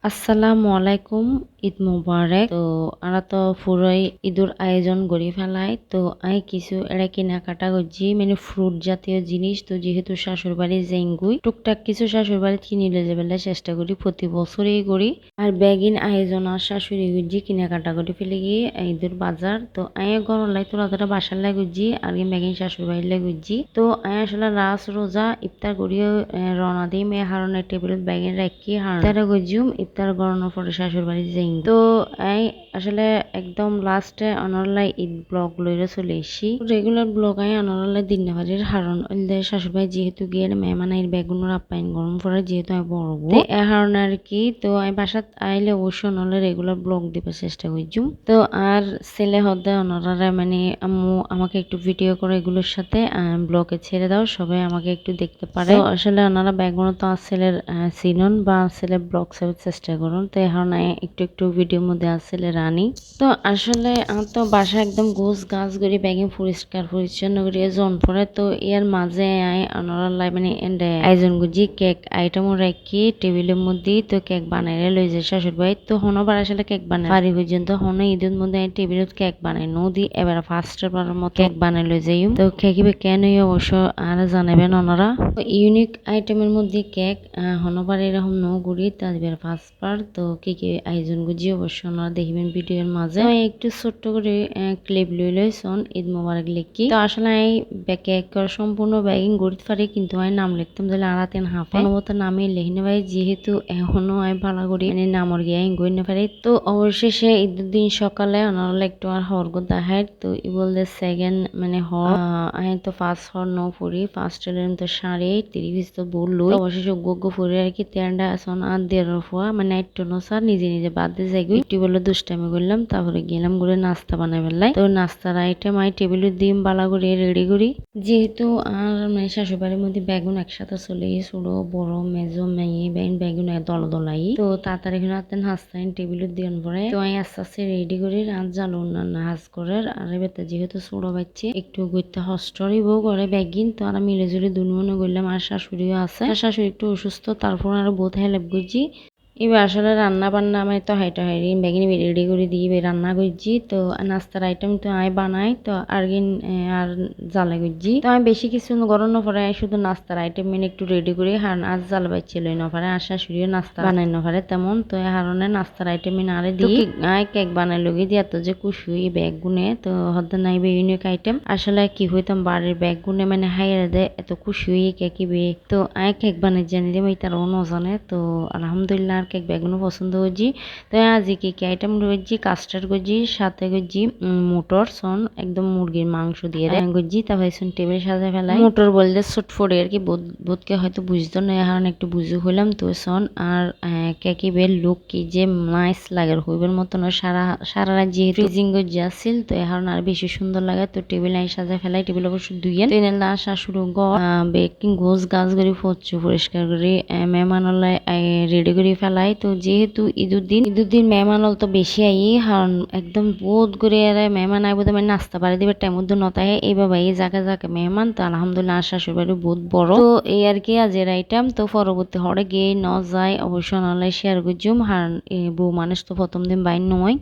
আসসালামু আলাইকুম, ঈদ মুবারক। তো আমরা তো পুরোই ঈদুর আয়োজন করি ফেলাই। তো আই কিছু এরা কেনাকাটা করছি মানে ফ্রুট জাতীয় জিনিস। তো যেহেতু শাশুড় বাড়ি জেঙ্গুই টুকটাক কিছু শাশুড় বাড়ি কিনে লয়ে বেলা চেষ্টা করি, প্রতি বছরই করি। আর ব্যাগিন আয়োজন আর শাশুড়ি গুজি কেনাকাটা করে ফেলে গিয়ে ঈদুর বাজার। তো আই গরম লাই তোরা তোরা বাসার লাই গুজি আর ব্যাগিন শাশুড় বাড়ির লাই গুজি। তো আই আসলে রাস রোজা ইফতার করিও রওনা দিই মে হারনে টেবিল ব্যাগিন রাখি হারনে গুজিম ইফতার গড়ানোর পরে শাশুড় বাড়ি যাই। তো এই আসলে একদম লাস্টে অনলাই ঈদ ব্লগ লইরে চলে এসি। রেগুলার ব্লগ আই অনলাই দিন বাড়ির হারণ শাশুড় বাড়ি যেহেতু গিয়ে মেহমান আইর বেগুনের আপ্যায়ন গরম পরে যেহেতু আমি বড় বউ এ হারণ আর কি। তো আমি বাসাত আইলে অবশ্যই অনলে রেগুলার ব্লগ দিবার চেষ্টা করছুম। তো আর ছেলে হদে অনরা মানে আম্মু আমাকে একটু ভিডিও করে এগুলোর সাথে ব্লগে ছেড়ে দাও, সবাই আমাকে একটু দেখতে পারে। তো আসলে ওনারা বেগুন তো ছেলের সিনন বা ছেলের ব্লগ সেবার চেষ্টা করুন। তো এখন একটু একটু ভিডিওর মধ্যে আসলে রানী। তো আসলে আমার তো বাসা একদম গোছ গাছ করে ব্যাগে পরিষ্কার পরিচ্ছন্ন করে জন পড়ে। তো এর মাঝে অনরালাই মানে আয়োজন গুজি কেক আইটেম রাখি টেবিলের মধ্যে। তো কেক বানাইলে লই যায় শাশুড় ভাই। তো হনবার আসলে কেক বানাই পারি পর্যন্ত হন ঈদের মধ্যে টেবিলত কেক বানাই নদী এবার ফার্স্টের বারের মতো কেক বানাই লই যাই। তো কেকিবে কেন অবশ্য আর জানাবেন ওনারা। ইউনিক আইটেমের মধ্যে কেক হনবার এরকম নো গুড়ি তাদের ফার্স্ট পার। তো কি কি আয়োজন গুজি অবশ্য ওনারা দেখবেন ভিডিওর মাঝে। একটু ছোট্ট করে ক্লিপ লই শোন ঈদ মোবারক লিখি। তো আসলে কেক সম্পূর্ণ ব্যাগিং গড়িতে পারি, কিন্তু আমি নাম লিখতাম তাহলে আড়াতেন হাফে অনুমত নামে লিখনে ভাই যেহেতু এখনো আমি ভালো করি মানে নামর গিয়ে গড়িনে পারি। তো অবশেষে ঈদের দিন সকালে ওনারা একটু আর হরগ দেখায়। তো ই বলতে সেকেন্ড মানে হর আমি তো ফার্স্ট হর নো ফুরি ফার্স্ট তো শাড়ি 30 তো বললো অবশেষে গোগ্য ফুরি আর কি তেন্ডা আসন আর দেড় ফুয়া মানে একটু নসার নিজে নিজে বাদ দিয়ে যাই একটু বলে দুষ্টামি করলাম। তারপরে গেলাম করে নাস্তা বানাই ফেললাই। তো নাস্তার আইটেম আই টেবিলে দিম বালা করে রেডি করি। যেহেতু আর মানে শাশুড়ির মধ্যে বেগুন একসাথে চলে ছোট বড় মেজো মেয়ে বেগুন দল দলাই। তো তাড়াতাড়ি এখানে হাসতেন টেবিলে দিন পরে। তো আমি আস্তে আস্তে রেডি করি রাত জাল অন্যান্য হাজ করে। আর এবার যেহেতু ছোট বাচ্চা একটু গইতে হস্টরি বউ করে ব্যাগিন। তো আর মিলে জুলে দুনুমনে করলাম। আর শাশুড়িও আছে, শাশুড়ি একটু অসুস্থ তারপর আরো বোধ হেল্প করছি। এবার আসলে রান্না বান্না আমি তো হাইটা হাইরি ব্যাগিনি রেডি করে দিয়ে রান্না করছি। তো নাস্তার আইটেম তো আমি বানাই। তো আরগিন আর জালে করছি। তো আমি বেশি কিছু গরম না পারে শুধু নাস্তার আইটেম মানে একটু রেডি করি হার আজ জাল বাইছে লই না পারে আর শাশুড়িও নাস্তা বানাই না পারে তেমন। তো এই হারণে নাস্তার আইটেম আরে দিই আই কেক বানাই লগি দিয়ে এত যে খুশি হই ব্যাগ গুনে। তো হদ্দা নাইবে ইউনিক আইটেম আসলে কি হইতাম বাড়ির ব্যাগ গুনে মানে হাইরে দেয় এত খুশি হই কেকিবে। তো আই কেক বানাই জানি দিয়ে মই তার অন্য জানে। তো আলহামদুলিল্লাহ আর কেক বেগুনও পছন্দ করছি। তো আজ কি কি আইটেম রয়েছি কাস্টার্ড করছি সাথে করছি মোটর সন একদম মুরগির মাংস দিয়ে করছি। তারপরে টেবিল সাজা ফেলাই মোটর বলতে ছটফটে আর কি বোধকে হয়তো বুঝতো না এখন একটু বুঝু হইলাম। তো সন আর কেকি বের লুক কি যে নাইস লাগে হইবের মতো নয় সারা রাত যেহেতু ফ্রিজিং করছি আসছিল। তো এখন আর বেশি সুন্দর লাগে। তো টেবিল আই সাজা ফেলাই টেবিল অবশ্য দুইয়েন তো এনে লাশ শাশুড় বেকিং গোছ গাছ করে ফচ্ছু পরিষ্কার করে মেহমানলায় রেডি করে ফেলাই। তো যেহেতু ঈদুর দিন মেহমান তো বেশি আই কারণ একদম বোধ করে মেহমান আইব মানে নাস্তা বাড়ি দিবে টাইম মধ্যে নতায় এইভাবে এই জায়গা মেহমান। তো আলহামদুলিল্লাহ শাশুড় বাড়ি বহুত বড়। তো এই আর কি আজের আইটেম। তো পরবর্তী হরে গিয়ে ন যায় অবশ্যই নলাই শেয়ার করছুম। হার বউ মানুষ তো প্রথম দিন বাইর নয়।